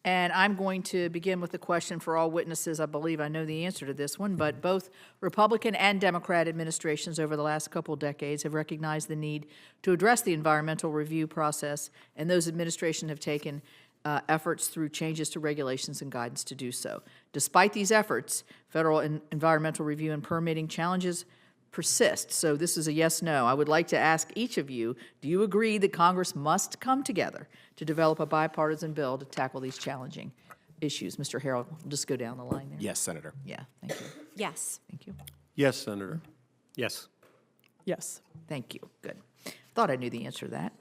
And I'm going to begin with the question for all witnesses. I believe I know the answer to this one, but both Republican and Democrat administrations over the last couple of decades have recognized the need to address the environmental review process, and those administrations have taken efforts through changes to regulations and guidance to do so. Despite these efforts, federal environmental review and permitting challenges persist. So this is a yes/no. I would like to ask each of you, do you agree that Congress must come together to develop a bipartisan bill to tackle these challenging issues? Mr. Harrell, we'll just go down the line there. Yes, Senator. Yeah, thank you. Yes. Thank you. Yes, Senator. Yes. Yes. Thank you. Good. Thought I knew the answer to that.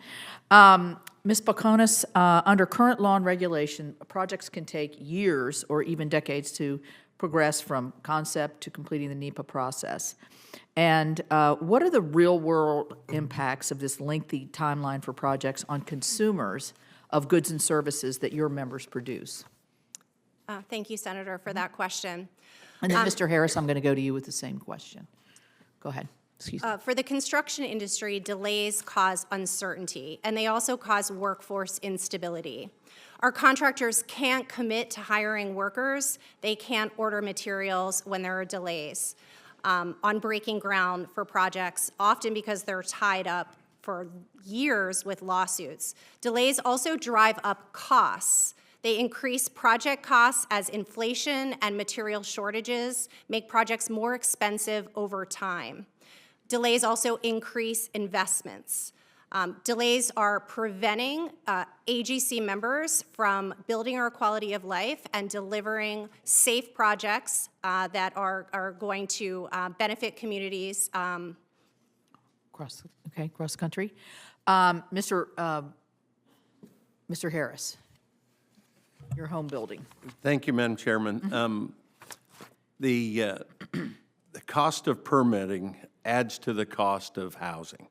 Ms. Balcones, under current law and regulation, projects can take years or even decades to progress from concept to completing the NEPA process. And what are the real-world impacts of this lengthy timeline for projects on consumers of goods and services that your members produce? Thank you, Senator, for that question. And then, Mr. Harris, I'm going to go to you with the same question. Go ahead. Excuse me. For the construction industry, delays cause uncertainty, and they also cause workforce instability. Our contractors can't commit to hiring workers. They can't order materials when there are delays on breaking ground for projects, often because they're tied up for years with lawsuits. Delays also drive up costs. They increase project costs as inflation and material shortages make projects more expensive over time. Delays also increase investments. Delays are preventing AGC members from building our quality of life and delivering safe projects that are going to benefit communities. Cross country. Mr. Harris, your home building. Thank you, Madam Chairman. The cost of permitting adds to the cost of housing.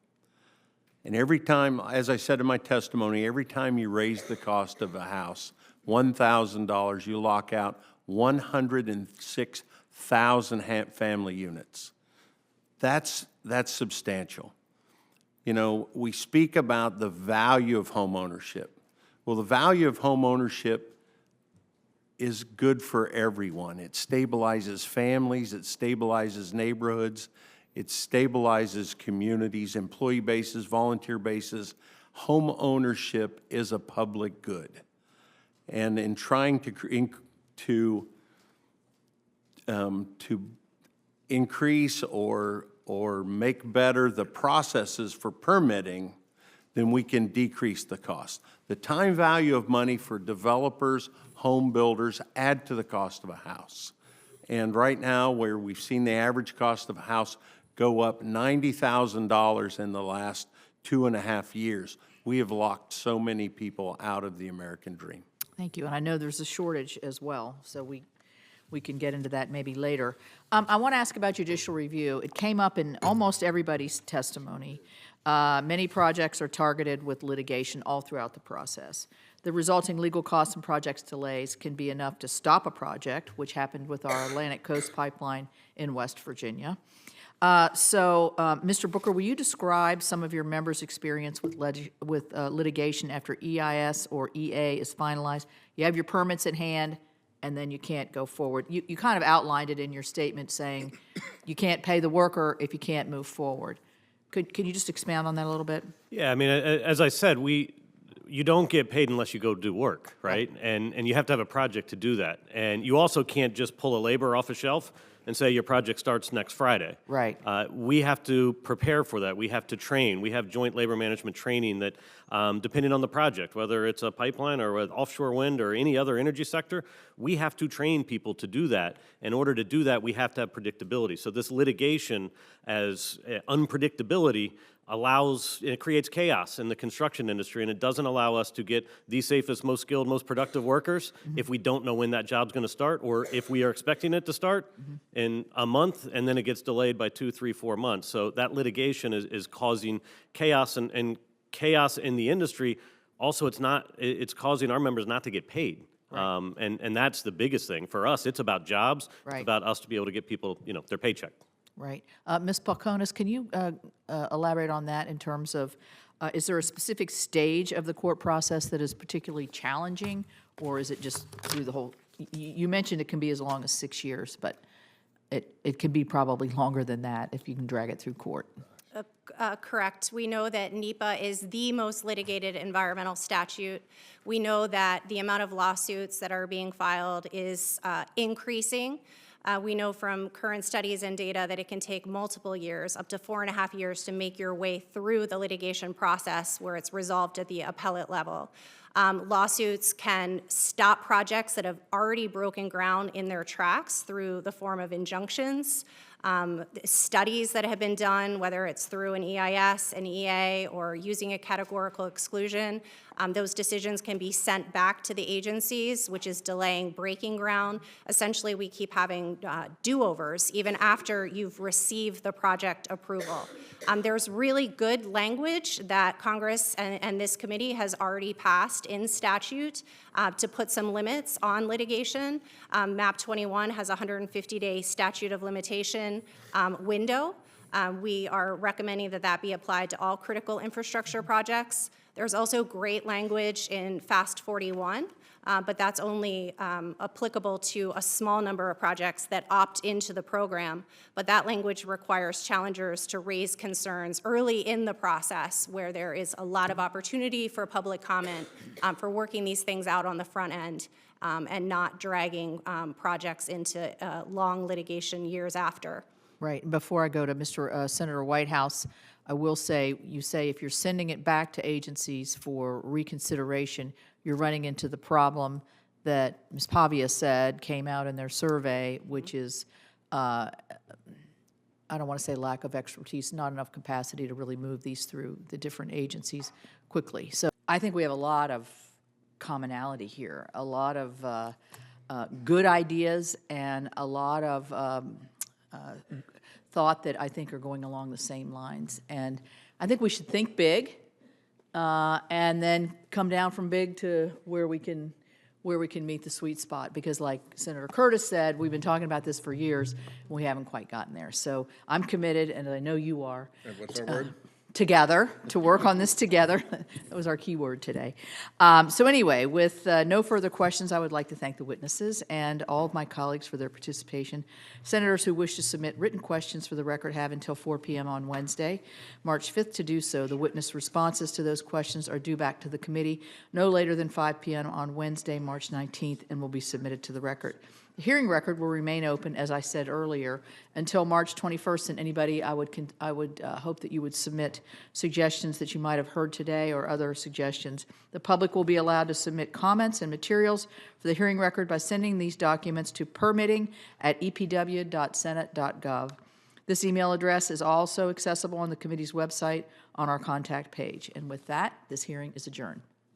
And every time, as I said in my testimony, every time you raise the cost of a house $1,000, you lock out 106,000 family units. That's substantial. You know, we speak about the value of home ownership. Well, the value of home ownership is good for everyone. It stabilizes families, it stabilizes neighborhoods, it stabilizes communities, employee bases, volunteer bases. Home ownership is a public good. And in trying to increase or make better the processes for permitting, then we can decrease the cost. The time value of money for developers, home builders add to the cost of a house. And right now, where we've seen the average cost of a house go up $90,000 in the last 2.5 years, we have locked so many people out of the American dream. Thank you. And I know there's a shortage as well, so we can get into that maybe later. I want to ask about judicial review. It came up in almost everybody's testimony. Many projects are targeted with litigation all throughout the process. The resulting legal costs and project delays can be enough to stop a project, which happened with our Atlantic Coast Pipeline in West Virginia. Mr. Booker, will you describe some of your members' experience with litigation after EIS or EA is finalized? You have your permits at hand, and then you can't go forward. You kind of outlined it in your statement, saying you can't pay the worker if you can't move forward. Can you just expound on that a little bit? Yeah, I mean, as I said, you don't get paid unless you go do work, right? And you have to have a project to do that. And you also can't just pull a laborer off a shelf and say your project starts next Friday. Right. We have to prepare for that. We have to train. We have joint labor management training that, depending on the project, whether it's a pipeline or with offshore wind or any other energy sector, we have to train people to do that. In order to do that, we have to have predictability. So this litigation as unpredictability it creates chaos in the construction industry, and it doesn't allow us to get the safest, most skilled, most productive workers if we don't know when that job's going to start, or if we are expecting it to start in a month and then it gets delayed by 2, 3, 4 months. So that litigation is causing chaos and chaos in the industry. Also, it's causing our members not to get paid. Right. And that's the biggest thing. For us, it's about jobs. Right. It's about us to be able to get people, their paycheck. Right. Ms. Balcones, can you elaborate on that in terms of, is there a specific stage of the court process that is particularly challenging, Or is it just through the whole, you mentioned it can be as long as 6 years, but it can be probably longer than that if you can drag it through court. Correct. We know that NEPA is the most litigated environmental statute. We know that the amount of lawsuits that are being filed is increasing. We know from current studies and data that it can take multiple years, up to 4.5 years, to make your way through the litigation process where it's resolved at the appellate level. Lawsuits can stop projects that have already broken ground in their tracks through the form of injunctions. Studies that have been done, whether it's through an EIS, an EA, or using a categorical exclusion, those decisions can be sent back to the agencies, which is delaying breaking ground. Essentially, we keep having do-overs even after you've received the project approval. There's really good language that Congress and this committee has already passed in statute to put some limits on litigation. MAP 21 has a 150-day statute of limitation window. We are recommending that that be applied to all critical infrastructure projects. There's also great language in FAST 41, but that's only applicable to a small number of projects that opt into the program. But that language requires challengers to raise concerns early in the process where there is a lot of opportunity for public comment for working these things out on the front end and not dragging projects into long litigation years after. Right. And before I go to Mr. Senator Whitehouse, I will say, you say if you're sending it back to agencies for reconsideration, you're running into the problem that Ms. Pavia said came out in their survey, which is, I don't want to say lack of expertise, not enough capacity to really move these through the different agencies quickly. So I think we have a lot of commonality here, a lot of good ideas and a lot of thought that I think are going along the same lines. And I think we should think big and then come down from big to where we can meet the sweet spot. Because like Senator Curtis said, we've been talking about this for years, and we haven't quite gotten there. So I'm committed, and I know you are. And what's our word? Together, to work on this together. That was our key word today. So anyway, with no further questions, I would like to thank the witnesses and all of my colleagues for their participation. Senators who wish to submit written questions for the record have until 4 p.m. on Wednesday, March 5th to do so. The witness responses to those questions are due back to the committee no later than 5 p.m. on Wednesday, March 19th, and will be submitted to the record. The hearing record will remain open, as I said earlier, until March 21st, and anybody, I would hope that you would submit suggestions that you might have heard today or other suggestions. The public will be allowed to submit comments and materials for the hearing record by sending these documents to permitting@epw.senate.gov. This email address is also accessible on the committee's website on our contact page. And with that, this hearing is adjourned.